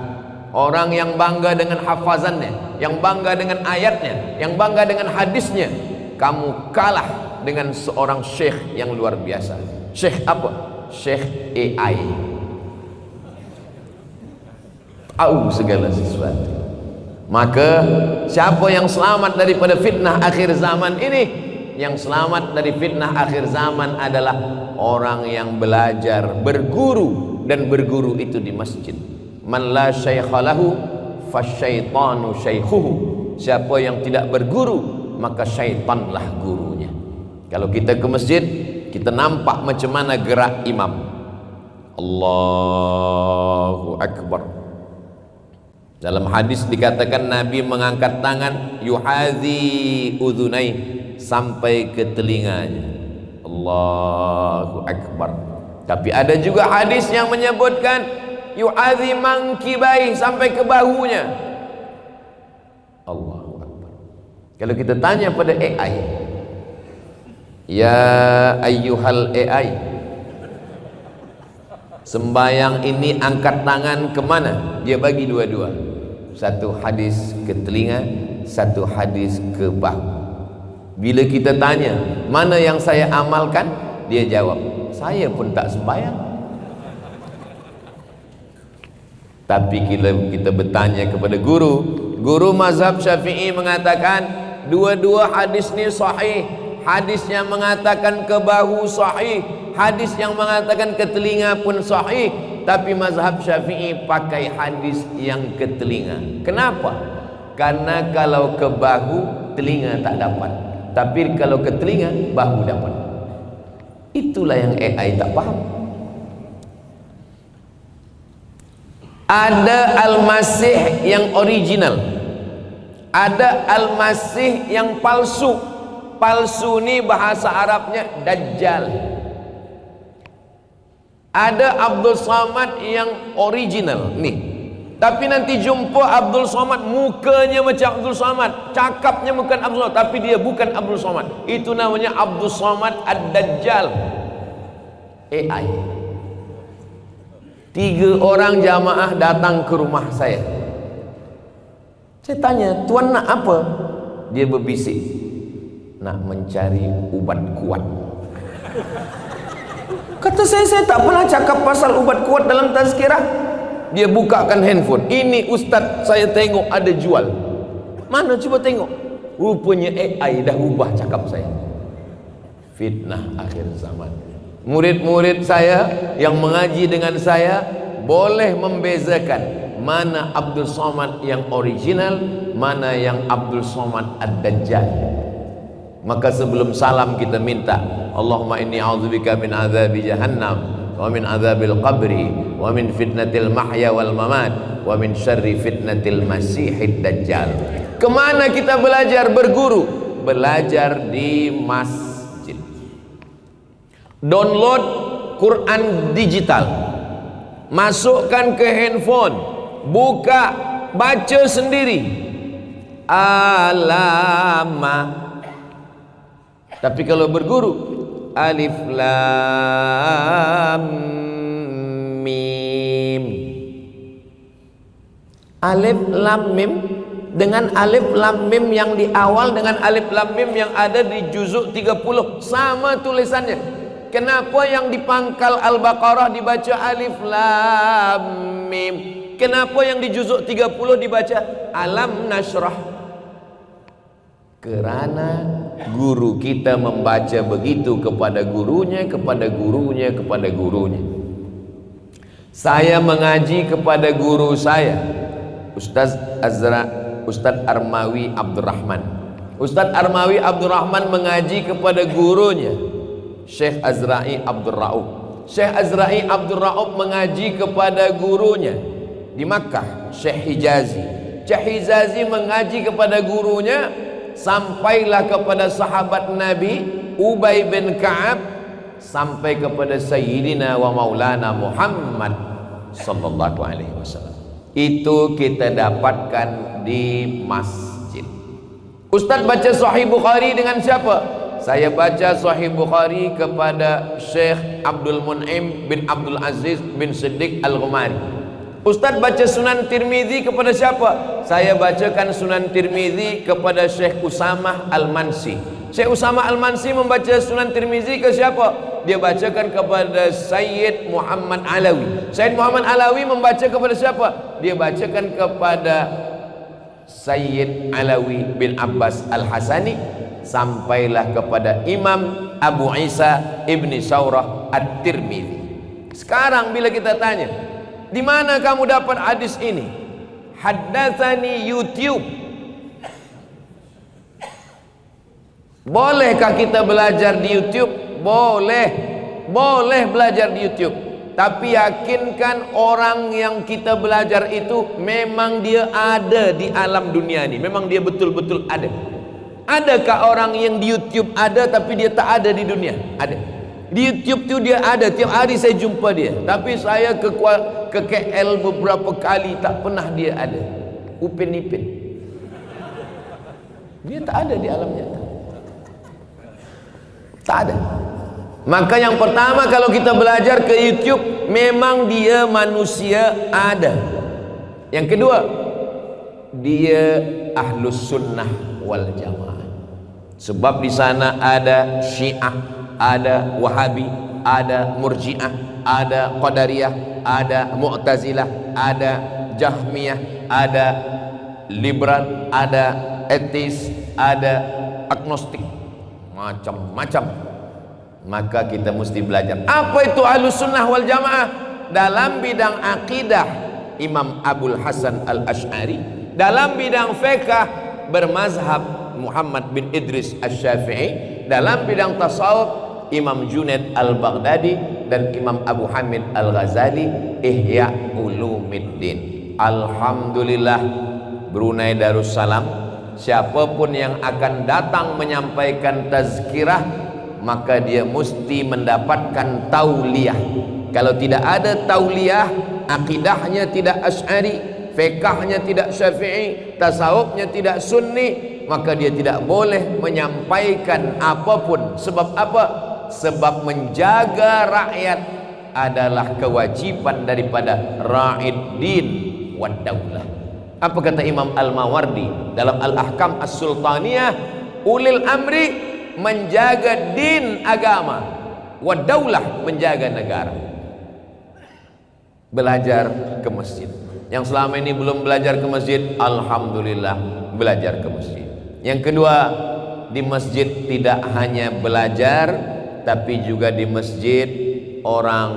orang yang bangga dengan hafazannya, yang bangga dengan ayatnya, yang bangga dengan hadisnya, kamu kalah dengan seorang syekh yang luar biasa. Syekh apa? Syekh AI. Tahu segala sesuatu. Maka siapa yang selamat daripada fitnah akhir zaman ini? Yang selamat dari fitnah akhir zaman adalah orang yang belajar, berguru, dan berguru itu di masjid. Man la syaikha lahu fasyaitanu syaikhuhu. Siapa yang tidak berguru, maka syaitanlah gurunya. Kalau kita ke masjid, kita nampak macam mana gerak imam. Allahu Akbar. Dalam hadis dikatakan Nabi mengangkat tangan yuhazi udhunai, sampai ke telinganya. Allahu Akbar. Tapi ada juga hadis yang menyebutkan yuhazi mangkibai, sampai ke bahunya. Allahu Akbar. Kalau kita tanya pada AI, ya ayyuhal AI, sembayang ini angkat tangan kemana? Dia bagi dua-dua. Satu hadis ke telinga, satu hadis ke bahu. Bila kita tanya, mana yang saya amalkan? Dia jawab, saya pun tak sembayang. Tapi kita bertanya kepada guru mazhab Syafi'i mengatakan dua-dua hadis ni sahih. Hadis yang mengatakan ke bahu sahih, hadis yang mengatakan ke telinga pun sahih. Tapi mazhab Syafi'i pakai hadis yang ke telinga. Kenapa? Karena kalau ke bahu telinga tak dapat, tapi kalau ke telinga bahu dapat. Itulah yang AI tak paham. Ada Al-Masih yang original, ada Al-Masih yang palsu. Palsu ni bahasa Arabnya Dajjal. Ada Abdul Samad yang original nih, tapi nanti jumpa Abdul Samad mukanya macam Abdul Samad, cakapnya bukan Abdul Samad, tapi dia bukan Abdul Samad. Itu namanya Abdul Samad Ad-Dajjal. AI. 3 orang jamaah datang ke rumah saya. Saya tanya, tuan nak apa? Dia berbisik, nak mencari ubat kuat. Kata saya tak pernah cakap pasal ubat kuat dalam tazkirah. Dia bukakan handphone. Ini ustaz saya tengok ada jual. Mana cuba tengok. Rupanya AI dah ubah cakap saya. Fitnah akhir zaman. Murid-murid saya yang mengaji dengan saya boleh membezakan mana Abdul Somad yang original, mana yang Abdul Somad Ad-Dajjal. Maka sebelum salam kita minta, Allahumma inni a'udzubika min azabi jahannam wa min azabil qabri wa min fitnatil mahya wal mamat wa min syarri fitnatil masihid dajjal. Kemana kita belajar? Berguru. Belajar di masjid. Download Quran digital, masukkan ke handphone, buka, baca sendiri. Alama. Tapi kalau berguru, alif lam mim. Alif lam mim dengan alif lam mim yang di awal dengan alif lam mim yang ada di juzuk 30 sama tulisannya. Kenapa yang di pangkal Al-Baqarah dibaca alif lam mim? Kenapa yang di juzuk 30 dibaca alam nasrah? Kerana guru kita membaca begitu kepada gurunya, kepada gurunya, kepada gurunya. Saya mengaji kepada guru saya, Ustaz Armawi Abdurrahman. Ustaz Armawi Abdurrahman mengaji kepada gurunya, Syekh Azra'i Abdul Rauf. Syekh Azra'i Abdul Rauf mengaji kepada gurunya di Makkah, Syekh Hijazi. Syekh Hijazi mengaji kepada gurunya, sampailah kepada sahabat Nabi Ubay bin Ka'ab, sampai kepada Sayyidina wa Maulana Muhammad sallallahu alaihi wasallam. Itu kita dapatkan di masjid. Ustaz baca Sahih Bukhari dengan siapa? Saya baca Sahih Bukhari kepada Syekh Abdul Mun'im bin Abdul Aziz bin Siddiq Al-Ghumari. Ustaz baca Sunan Tirmizi kepada siapa? Saya bacakan Sunan Tirmizi kepada Syekh Usamah Al-Mansi. Syekh Usamah Al-Mansi membaca Sunan Tirmizi ke siapa? Dia bacakan kepada Sayyid Muhammad Alawi. Sayyid Muhammad Alawi membaca kepada siapa? Dia bacakan kepada Sayyid Alawi bin Abbas Al-Hasani, sampailah kepada Imam Abu Isa Ibni Saurah At-Tirmizi. Sekarang bila kita tanya, di mana kamu dapat hadis ini? Haddatsani YouTube. Bolehkah kita belajar di YouTube? Boleh. Boleh belajar di YouTube. Tapi yakinkan orang yang kita belajar itu memang dia ada di alam dunia ini. Memang dia betul-betul ada. Adakah orang yang di YouTube ada tapi dia tak ada di dunia? Ada. Di YouTube tu dia ada, tiap hari saya jumpa dia. Tapi saya ke KL beberapa kali, tak pernah dia ada. Upin Ipin. Dia tak ada di alam nyata. Tak ada. Maka yang pertama, kalau kita belajar ke YouTube, memang dia manusia ada. Yang kedua, dia ahlus sunnah wal jamaah. Sebab di sana ada Syiah, ada Wahabi, ada Murji'ah, ada Qadariyah, ada Mu'tazilah, ada Jahmiyah, ada liberal, ada etis, ada agnostik, macam-macam. Maka kita mesti belajar. Apa itu Ahlus Sunnah wal Jamaah? Dalam bidang akidah, Imam Abul Hasan Al-Ash'ari. Dalam bidang fiqh, bermazhab Muhammad bin Idris Asy-Syafi'i. Dalam bidang tasawuf, Imam Junaid Al-Baghdadi dan Imam Abu Hamid Al-Ghazali. Ihya Ulumiddin. Alhamdulillah, Brunei Darussalam, siapapun yang akan datang menyampaikan tazkirah, maka dia mesti mendapatkan tauliyah. Kalau tidak ada tauliyah, akidahnya tidak Asy'ari, fiqahnya tidak Syafi'i, tasawufnya tidak Sunni, maka dia tidak boleh menyampaikan apapun. Sebab apa? Sebab menjaga rakyat adalah kewajiban daripada ra'id din wad daulah. Apa kata Imam Al-Mawardi dalam Al-Ahkam As-Sultaniyah? Ulil amri menjaga din agama, wad daulah menjaga negara. Belajar ke masjid. Yang selama ini belum belajar ke masjid, alhamdulillah belajar ke masjid. Yang kedua, di masjid tidak hanya belajar, tapi juga di masjid orang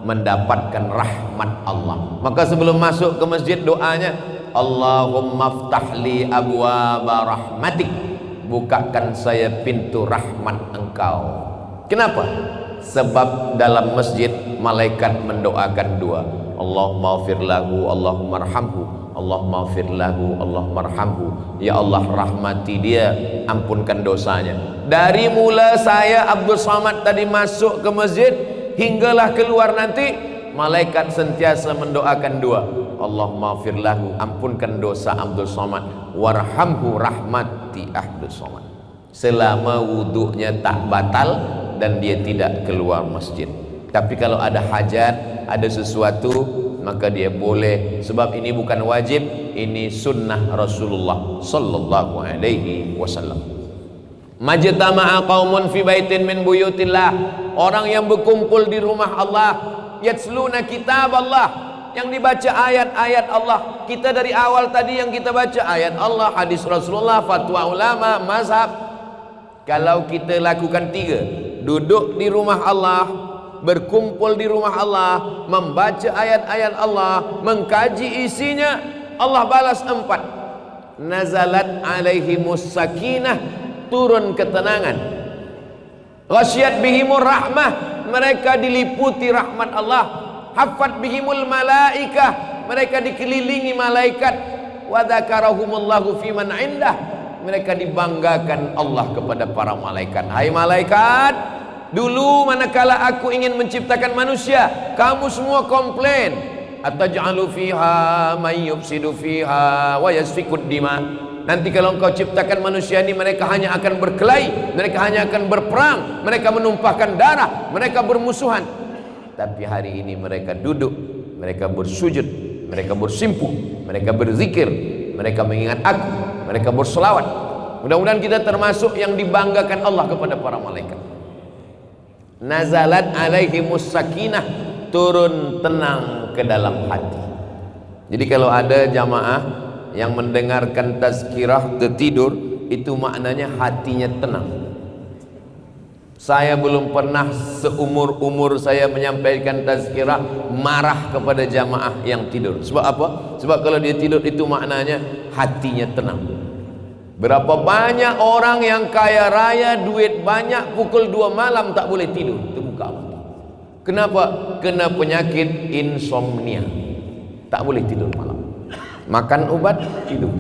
mendapatkan rahmat Allah. Maka sebelum masuk ke masjid, doanya Allahumma ftahli abwaaba rahmatik, bukakan saya pintu rahmat Engkau. Kenapa? Sebab dalam masjid malaikat mendoakan dua, Allahumma ighfir lahu, Allahumma arhamhu, Allahumma ighfir lahu, Allahumma arhamhu. Ya Allah, rahmati dia, ampunkan dosanya. Dari mula saya Abdul Somad tadi masuk ke masjid hinggalah keluar nanti, malaikat sentiasa mendoakan dua, Allahumma ighfir lahu, ampunkan dosa Abdul Somad, warhamhu, rahmati Abdul Somad. Selama wuduknya tak batal dan dia tidak keluar masjid. Tapi kalau ada hajat, ada sesuatu, maka dia boleh. Sebab ini bukan wajib, ini sunnah Rasulullah sallallahu alaihi wasallam. Majtama'a qaumun fi baitin min buyutillah, orang yang berkumpul di rumah Allah, yatsluna kitab Allah, yang dibaca ayat-ayat Allah. Kita dari awal tadi yang kita baca ayat Allah, hadis Rasulullah, fatwa ulama, mazhab. Kalau kita lakukan tiga, duduk di rumah Allah, berkumpul di rumah Allah, membaca ayat-ayat Allah, mengkaji isinya, Allah balas 4. Nazalat alaihimus sakinah, turun ketenangan. Ghasyiyat bihimur rahmah, mereka diliputi rahmat Allah. Haffat bihimul malaikah, mereka dikelilingi malaikat. Wa dzakarahumullahu fiman indah, mereka dibanggakan Allah kepada para malaikat. Hai malaikat, dulu manakala aku ingin menciptakan manusia, kamu semua komplain, ataj'alu fiha may yufsidu fiha wa yasfikud dima. Nanti kalau engkau ciptakan manusia ini, mereka hanya akan berkelahi, mereka hanya akan berperang, mereka menumpahkan darah, mereka bermusuhan. Tapi hari ini mereka duduk, mereka bersujud, mereka bersimpuh, mereka berzikir, mereka mengingat aku, mereka berselawat. Mudah-mudahan kita termasuk yang dibanggakan Allah kepada para malaikat. Nazalat alaihimus sakinah, turun tenang ke dalam hati. Jadi kalau ada jamaah yang mendengarkan tazkirah tertidur, itu maknanya hatinya tenang. Saya belum pernah seumur-umur saya menyampaikan tazkirah marah kepada jamaah yang tidur. Sebab apa? Sebab kalau dia tidur itu maknanya hatinya tenang. Berapa banyak orang yang kaya raya, duit banyak, pukul 2 malam tak boleh tidur, terbuka mata. Kenapa? Kena penyakit insomnia, tak boleh tidur malam. Makan ubat, tidur.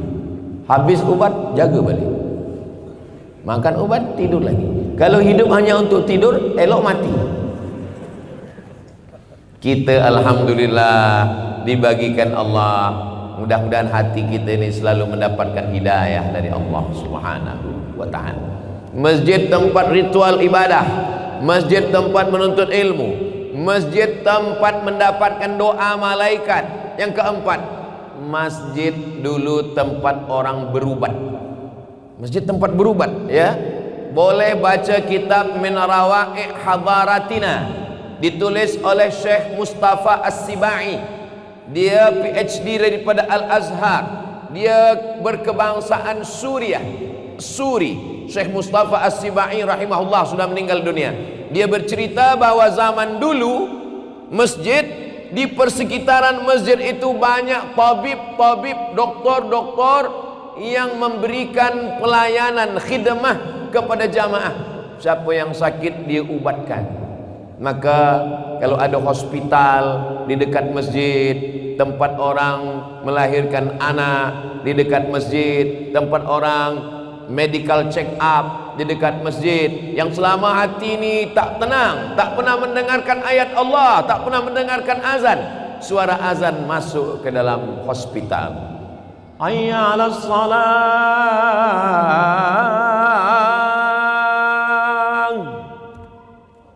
Habis ubat, jaga balik. Makan ubat, tidur lagi. Kalau hidup hanya untuk tidur, elok mati. Kita alhamdulillah dibagikan Allah. Mudah-mudahan hati kita ini selalu mendapatkan hidayah dari Allah Subhanahu wa ta'ala. Masjid tempat ritual ibadah, masjid tempat menuntut ilmu, masjid tempat mendapatkan doa malaikat. Yang keempat, masjid dulu tempat orang berubat. Masjid tempat berubat, ya. Boleh baca kitab Min Rawa'i' Hadaratina, ditulis oleh Syekh Mustafa As-Sibai. Dia PhD daripada Al-Azhar. Dia berkebangsaan Suriah, Suri. Syekh Mustafa As-Sibai rahimahullah sudah meninggal dunia. Dia bercerita bahwa zaman dulu masjid, di persekitaran masjid itu banyak tabib-tabib, doktor-doktor yang memberikan pelayanan khidmah kepada jamaah. Siapa yang sakit dia ubatkan. Maka kalau ada hospital di dekat masjid, tempat orang melahirkan anak di dekat masjid, tempat orang medical check up di dekat masjid, yang selama hati ini tak tenang, tak pernah mendengarkan ayat Allah, tak pernah mendengarkan azan, suara azan masuk ke dalam hospital. Hayya 'alas salam,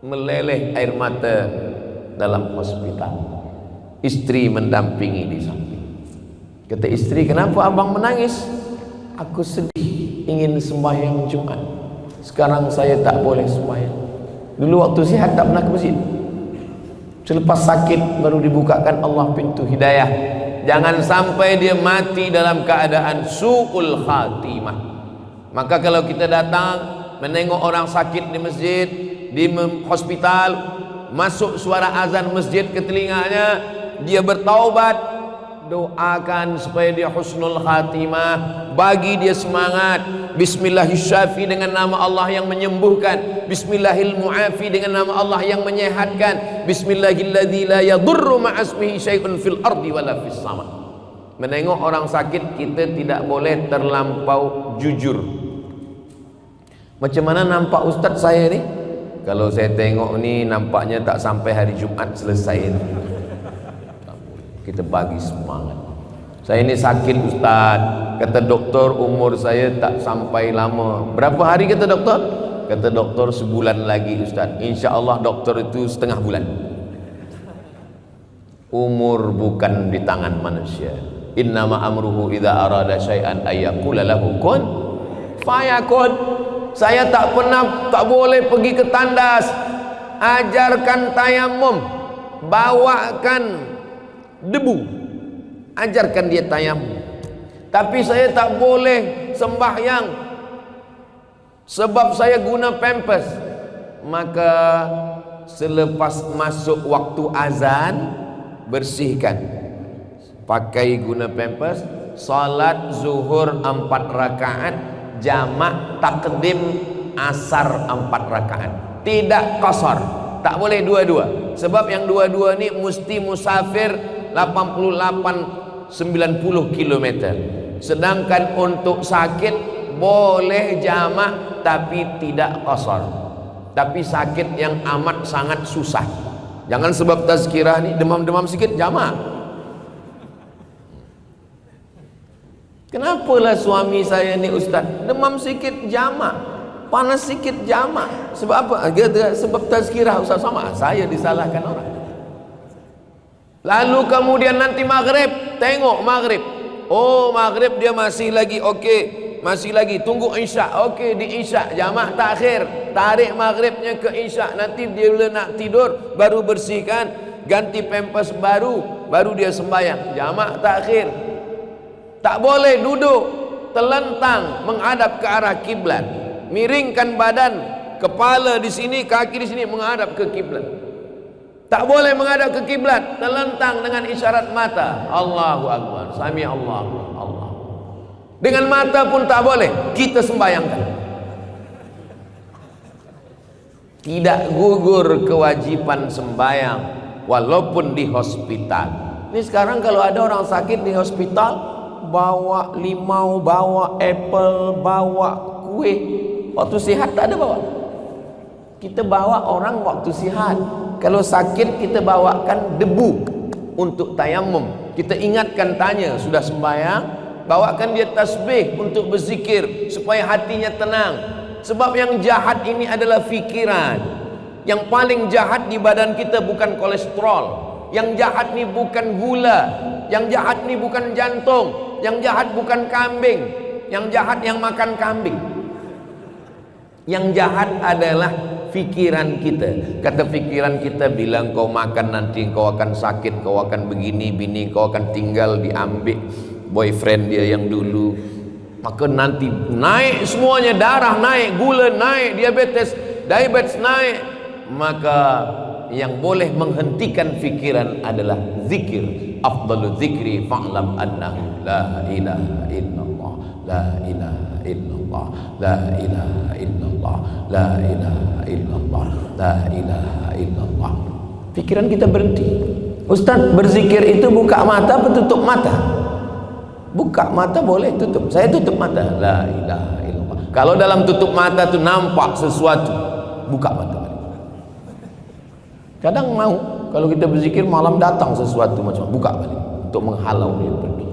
meleleh air mata dalam hospital. Istri mendampingi di samping. Kata istri, kenapa abang menangis? Aku sedih, ingin sembahyang Jumat. Sekarang saya tak boleh sembahyang. Dulu waktu sihat tak pernah ke masjid. Selepas sakit baru dibukakan Allah pintu hidayah. Jangan sampai dia mati dalam keadaan su'ul khatimah. Maka kalau kita datang menengok orang sakit di masjid, di hospital, masuk suara azan masjid ke telinganya, dia bertaubat, doakan supaya dia husnul khatimah, bagi dia semangat. Bismillahirrahmanirrahim, dengan nama Allah yang menyembuhkan. Bismillahirrahmanirrahim, dengan nama Allah yang menyehatkan. Bismillahilladzi la yadurru ma'asmihi syai'un fil ardi wala fis sama. Menengok orang sakit kita tidak boleh terlampau jujur. Macam mana nampak ustaz saya ni? Kalau saya tengok ni nampaknya tak sampai hari Jumat selesai. Kita bagi semangat. Saya ini sakit ustaz, kata doktor umur saya tak sampai lama. Berapa hari kata doktor? Kata doktor sebulan lagi ustaz. Insya Allah doktor itu setengah bulan. Umur bukan di tangan manusia. Innama amruhu idza arada syai'an ayyaqula lahu kun fayakun. Saya tak boleh pergi ke tandas, ajarkan tayamum, bawakan debu, ajarkan dia tayamum. Tapi saya tak boleh sembahyang sebab saya guna pampers. Maka selepas masuk waktu azan, bersihkan, pakai guna pampers, salat zuhur 4 rakaat, jamak takdim asar 4 rakaat, tidak qasar, tak boleh dua-dua. Sebab yang dua-dua ni mesti musafir 88-90 km. Sedangkan untuk sakit boleh jamak tapi tidak qasar. Tapi sakit yang amat sangat susah, jangan sebab tazkirah ni demam-demam sikit jamak. Kenapalah suami saya ni ustaz demam sikit jamak, panas sikit jamak? Sebab apa? Sebab tazkirah ustaz. Sama saya disalahkan orang. Lalu kemudian nanti maghrib, tengok maghrib, oh maghrib dia masih lagi okey, masih lagi tunggu isyak, okey di isyak jamak takhir, tarik maghribnya ke isyak, nanti dia bila nak tidur baru bersihkan, ganti pampers baru dia sembahyang, jamak takhir. Tak boleh duduk telentang menghadap ke arah kiblat, miringkan badan, kepala di sini, kaki di sini menghadap ke kiblat. Tak boleh menghadap ke kiblat, telentang dengan isyarat mata, Allahu Akbar, sami Allahu Allah. Dengan mata pun tak boleh kita sembahyangkan. Tidak gugur kewajiban sembahyang walaupun di hospital. Ini sekarang kalau ada orang sakit di hospital, bawa limau, bawa apple, bawa kue. Waktu sihat tak ada bawa. Kita bawa orang waktu sihat. Kalau sakit kita bawakan debu untuk tayamum. Kita ingatkan, tanya sudah sembahyang, bawakan dia tasbih untuk berzikir supaya hatinya tenang. Sebab yang jahat ini adalah fikiran. Yang paling jahat di badan kita bukan kolesterol, yang jahat ni bukan gula, yang jahat ni bukan jantung, yang jahat bukan kambing, yang jahat yang makan kambing. Yang jahat adalah fikiran kita. Kata fikiran kita bilang kau makan nanti kau akan sakit, kau akan begini, bini kau akan tinggal diambil boyfriend dia yang dulu, maka nanti naik semuanya, darah naik, gula naik, diabetes naik. Maka yang boleh menghentikan fikiran adalah zikir. Afdalu zikri fa'lam annahu la ilaha illallah, la ilaha illallah, la ilaha illallah, la ilaha illallah, la ilaha illallah. Pikiran kita berhenti. Ustaz, berzikir itu buka mata atau tutup mata? Buka mata boleh, tutup. Saya tutup mata, la ilaha illallah. Kalau dalam tutup mata tu nampak sesuatu, buka mata. Kadang mau kalau kita berzikir malam datang sesuatu macam, buka balik untuk menghalau dia pergi,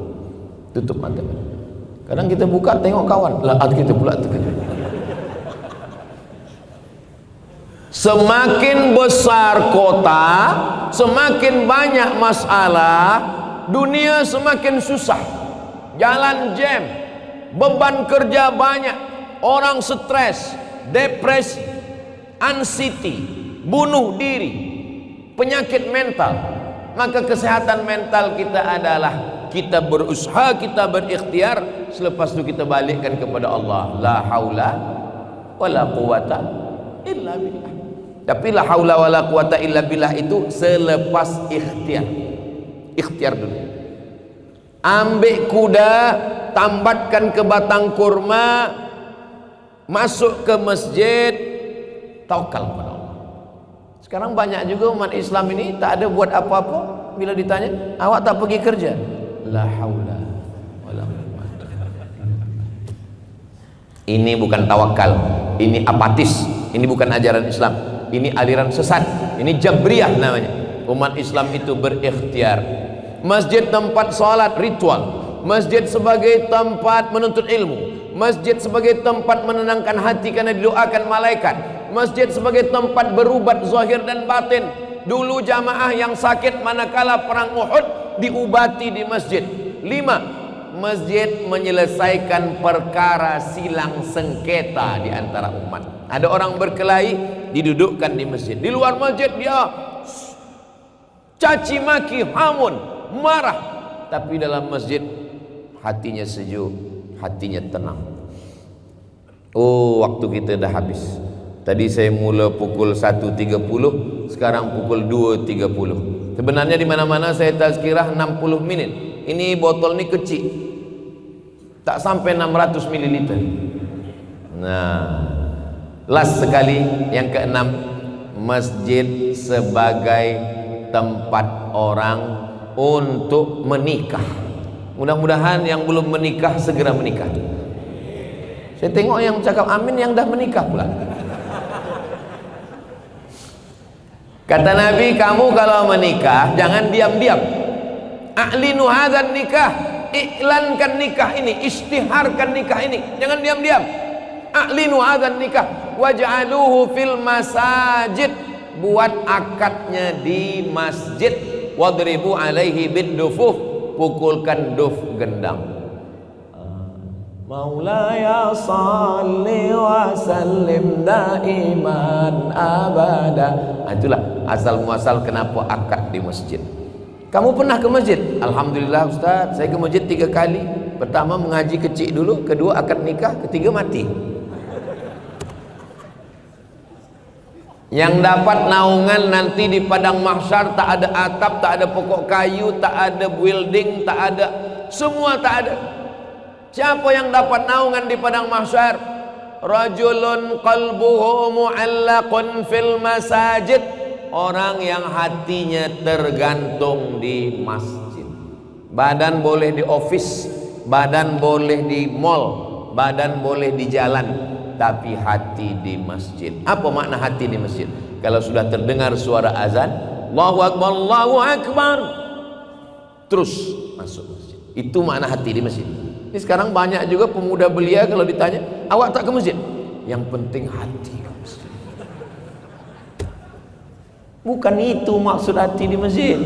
tutup mata balik. Kadang kita buka tengok kawan, lah kita pula terkejut. Semakin besar kota, semakin banyak masalah, dunia semakin susah. Jalan jam, beban kerja banyak, orang stres, depresi, anxiety, bunuh diri, penyakit mental. Maka kesehatan mental kita adalah kita berusaha, kita berikhtiar, selepas itu kita balikkan kepada Allah. La haula wala quwata illa billah. Tapi la haula wala quwata illa billah itu selepas ikhtiar. Ikhtiar dulu. Ambil kuda, tambatkan ke batang kurma, masuk ke masjid, tawakal kepada Allah. Sekarang banyak juga umat Islam ini tak ada buat apa-apa. Bila ditanya, awak tak pergi kerja? La haula wala quwwata. Ini bukan tawakal, ini apatis, ini bukan ajaran Islam, ini aliran sesat, ini Jabriyah namanya. Umat Islam itu berikhtiar. Masjid tempat salat ritual, masjid sebagai tempat menuntut ilmu, masjid sebagai tempat menenangkan hati karena didoakan malaikat, masjid sebagai tempat berubat zahir dan batin. Dulu jamaah yang sakit manakala perang Uhud diubati di masjid. 5. Masjid menyelesaikan perkara silang sengketa di antara umat. Ada orang berkelahi, didudukkan di masjid. Di luar masjid dia caci maki, hamun, marah. Tapi dalam masjid hatinya sejuk, hatinya tenang. Oh, waktu kita dah habis. Tadi saya mula pukul 1.30, sekarang pukul 2.30. Sebenarnya di mana-mana saya tazkirah 60 menit. Ini botol ni kecil, tak sampai 600 ml. Nah, last sekali, yang keenam, masjid sebagai tempat orang untuk menikah. Mudah-mudahan yang belum menikah segera menikah. Saya tengok yang cakap amin yang dah menikah pula. Kata Nabi, kamu kalau menikah jangan diam-diam. A'linu hadzal nikah, iklankan nikah ini, istiharkan nikah ini, jangan diam-diam. A'linu hadzal nikah waj'aluhu fil masajid, buat akadnya di masjid. Wadribu alaihi bid-dufuf, pukulkan duf gendang. Maulaya salli wa sallim daiman abada. Itulah asal muasal kenapa akad di masjid. Kamu pernah ke masjid? Alhamdulillah Ustaz, saya ke masjid 3 kali. Pertama mengaji kecil dulu, kedua akad nikah, ketiga mati. Yang dapat naungan nanti di padang mahsyar, tak ada atap, tak ada pokok kayu, tak ada building, tak ada, semua tak ada. Siapa yang dapat naungan di padang mahsyar? Rajulun qalbuhu mu'allaqun fil masajid, orang yang hatinya tergantung di masjid. Badan boleh di office, badan boleh di mall, badan boleh di jalan, tapi hati di masjid. Apa makna hati di masjid? Kalau sudah terdengar suara azan, Allahu Akbar, Allahu Akbar, terus masuk masjid. Itu makna hati di masjid. Ini sekarang banyak juga pemuda belia kalau ditanya, awak tak ke masjid? Yang penting hati ke masjid. Bukan itu maksud hati di masjid.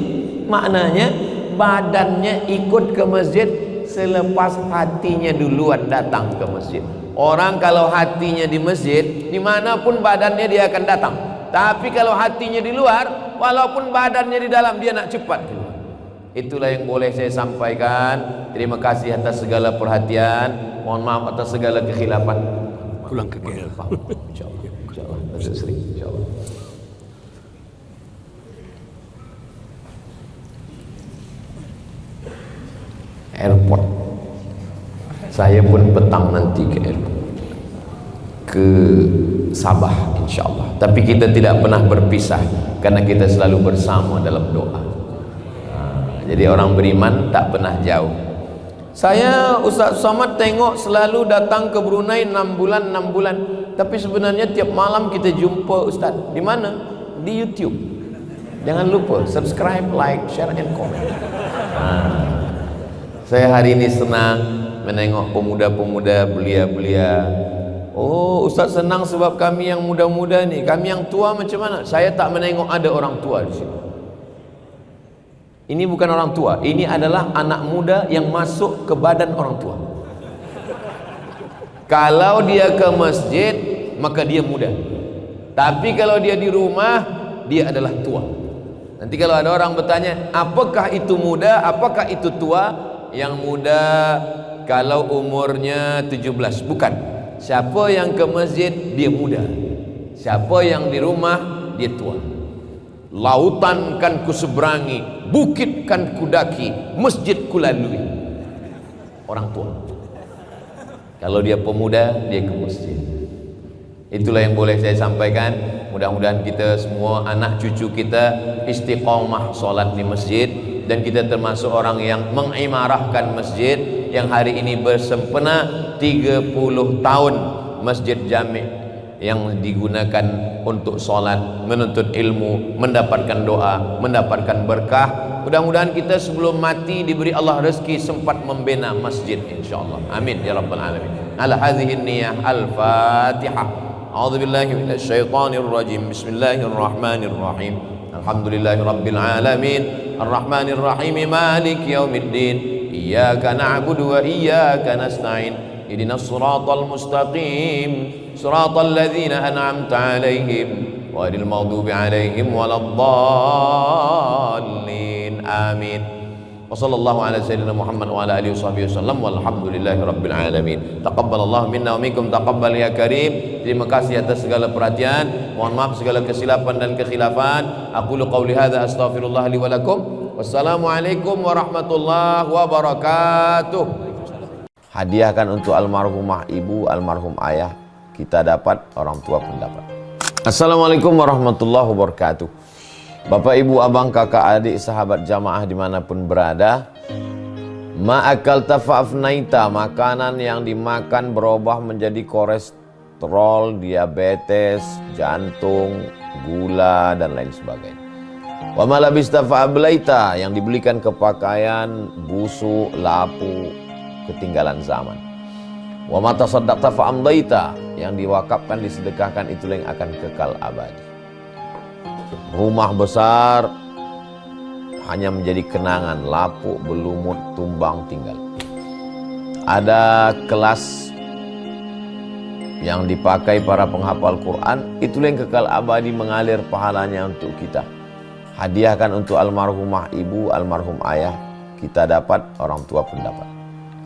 Maknanya badannya ikut ke masjid selepas hatinya duluan datang ke masjid. Orang kalau hatinya di masjid, dimanapun badannya dia akan datang. Tapi kalau hatinya di luar, walaupun badannya di dalam, dia nak cepat keluar. Itulah yang boleh saya sampaikan. Terima kasih atas segala perhatian. Mohon maaf atas segala kekhilafan. Pulang ke KL. InsyaAllah, InsyaAllah, InsyaAllah. Airport. Saya pun petang nanti ke airport, ke Sabah insyaAllah. Tapi kita tidak pernah berpisah, karena kita selalu bersama dalam doa. Jadi orang beriman tak pernah jauh. Saya Ustaz Somad tengok selalu datang ke Brunei 6 bulan. Tapi sebenarnya tiap malam kita jumpa Ustaz. Di mana? Di YouTube. Jangan lupa subscribe, like, share, and comment. Saya hari ini senang menengok pemuda-pemuda belia-belia. Oh, Ustaz senang sebab kami yang muda-muda ni. Kami yang tua macam mana? Saya tak menengok ada orang tua di sini. Ini bukan orang tua, ini adalah anak muda yang masuk ke badan orang tua. Kalau dia ke masjid, maka dia muda. Tapi kalau dia di rumah, dia adalah tua. Nanti kalau ada orang bertanya, apakah itu muda, apakah itu tua? Yang muda kalau umurnya 17, bukan. Siapa yang ke masjid, dia muda. Siapa yang di rumah, dia tua. Lautan kan ku seberangi, bukit kan ku daki, masjid ku lalui. Orang tua. Kalau dia pemuda, dia ke masjid. Itulah yang boleh saya sampaikan. Mudah-mudahan kita semua, anak cucu kita istiqomah solat di masjid, dan kita termasuk orang yang mengimarahkan masjid, yang hari ini bersempena 30 tahun Masjid Jami' yang digunakan untuk solat, menuntut ilmu, mendapatkan doa, mendapatkan berkah. Mudah-mudahan kita sebelum mati diberi Allah rezeki sempat membina masjid insyaallah. Amin ya rabbal alamin. Ala hadhihi niyyah al-Fatihah. A'udzubillahi minasyaitonir rajim. Bismillahirrahmanirrahim. Alhamdulillahi rabbil alamin. Arrahmanir rahim. Maliki yaumiddin. Iyyaka na'budu wa iyyaka nasta'in. Ihdinas siratal mustaqim, siratal ladzina an'amta 'alaihim ghairil maghdubi 'alaihim waladdallin. Amin. Wa sallallahu ala sayyidina Muhammad wa ala alihi washabbihi wasallam walhamdulillahi rabbil alamin. Taqabbalallahu minna wa minkum taqabbal ya karim. Terima kasih atas segala perhatian. Mohon maaf segala kesilapan dan kekhilafan. Aqulu qawli hadza astaghfirullah li wa lakum. Wassalamualaikum warahmatullahi wabarakatuh. Hadiahkan untuk almarhumah ibu, almarhum ayah. Kita dapat, orang tua pun dapat. Assalamualaikum warahmatullahi wabarakatuh. Bapak, ibu, abang, kakak, adik, sahabat jamaah dimanapun berada, ma'akal tafa'afnaita, makanan yang dimakan berubah menjadi kolesterol, diabetes, jantung, gula, dan lain sebagainya. Wa malabista fa'ablaita, yang dibelikan ke pakaian, busuk, lapu, ketinggalan zaman. Wa matasaddaqta fa'amdaita, yang diwakafkan, disedekahkan, itulah yang akan kekal abadi. Rumah besar hanya menjadi kenangan, lapuk, berlumut, tumbang, tinggal. Ada kelas yang dipakai para penghafal Quran, itulah yang kekal abadi mengalir pahalanya untuk kita. Hadiahkan untuk almarhumah ibu, almarhum ayah. Kita dapat, orang tua pun dapat.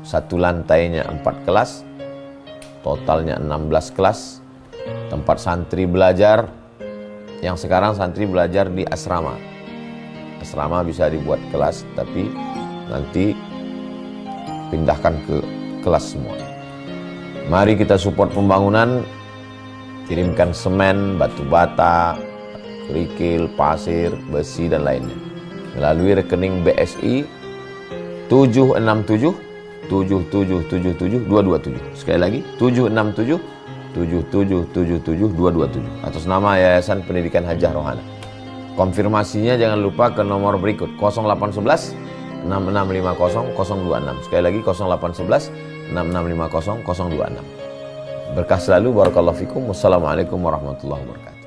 Satu lantainya 4 kelas, totalnya 16 kelas. Tempat santri belajar. Yang sekarang santri belajar di asrama. Asrama bisa dibuat kelas, tapi nanti pindahkan ke kelas semua. Mari kita support pembangunan. Kirimkan semen, batu bata, kerikil, pasir, besi, dan lainnya melalui rekening BSI 767 7777 227. Sekali lagi 767 7777 227 atas nama Yayasan Pendidikan Hajah Rohana. Konfirmasinya jangan lupa ke nomor berikut 0811 6650 026. Sekali lagi 0811 6650 026. Berkah selalu, barakallahu fikum. Wassalamualaikum warahmatullahi wabarakatuh.